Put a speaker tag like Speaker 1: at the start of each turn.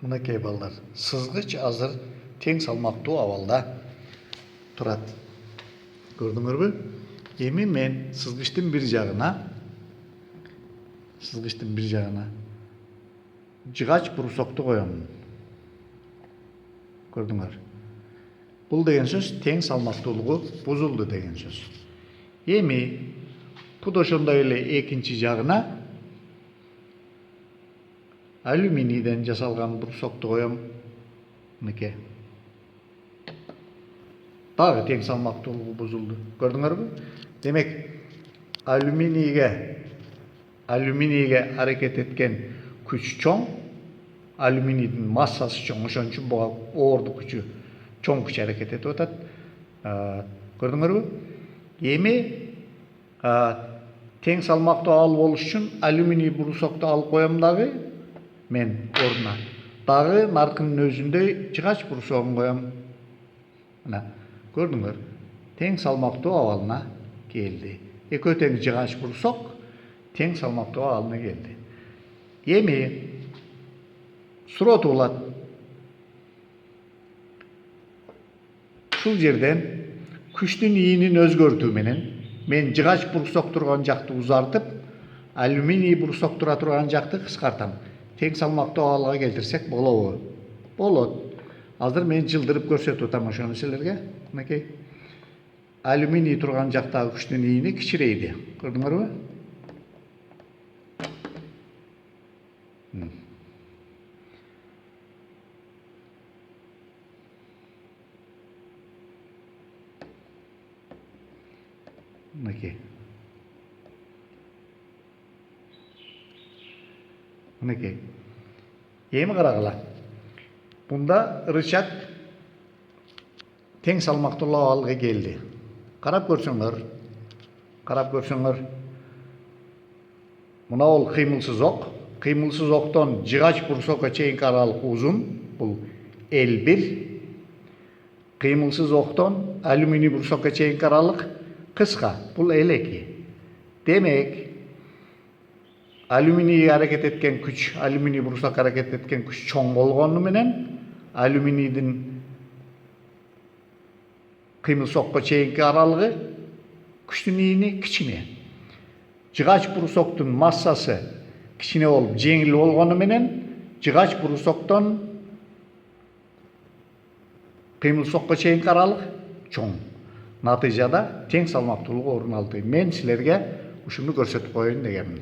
Speaker 1: Мынакей балдар, сызгыч азыр тең салмактуу абалда турат. Көрдүңөрбү? Эми мен сызгычтын бир жагына жыгач брусокту коем. Көрдүңөр? Бул деген сөз тең салмактуулугу бузулду деген сөз. Эми бул ошондой эле экинчи жагына алюминийден жасалган брусокту коем. Мынакей. Дагы тең салмактуулугу бузулду. Көрдүңөрбү? Демек, алюминийге аракет эткен күч чоң, алюминийдин массасы чоң, ошон үчүн буга оордук күчү чоң күч аракет этип атат. Көрдүңөрбү? Эми тең салмактуу абал болуш үчүн алюминий брусокту алып коем дагы мен ордуна. Дагы наркынын өзүндөй жыгач брусогун коем. Мына, көрдүңөр? Тең салмактуу абалына келди. Экөө тең жыгач брусок тең салмактуу абалына келди. Эми суроо туулат. Ушул жерден күчтүн ийинин өзгөртүү менен мен жыгач брусок турган жакты узартып, алюминий брусок тура турган жакты кыскартам. Тең салмактуу абалга келтирсек болобу? Болот. Азыр мен жылдырып көрсөтүп атам ошону силерге. Мынакей. Алюминий турган жактагы күчтүн ийини кичирейди. Көрдүңөрбү? Мынакей. Мынакей. Эми карагыла. Бунда рычаг тең салмактуу абалга келди. Карап көрсөңөр. Мына ол кыймылсыз ок. Кыймылсыз октон жыгач брусокко чейинки аралык узун, бул L1. Кыймылсыз октон алюминий брусокко чейинки аралык кыска, бул L2. Демек, алюминийге аракет эткен күч, алюминий брусокко аракет эткен күч чоң болгону менен, алюминийдин кыймылсокко чейинки аралыгы күчтүн ийини кичине. Жыгач брусоктун массасы кичине болуп жеңил болгону менен, жыгач брусоктон кыймылсокко чейинки аралык чоң. Натыйжада тең салмактуулук орун алды. Мен силерге ушуну көрсөтүп коеюн дегенмин.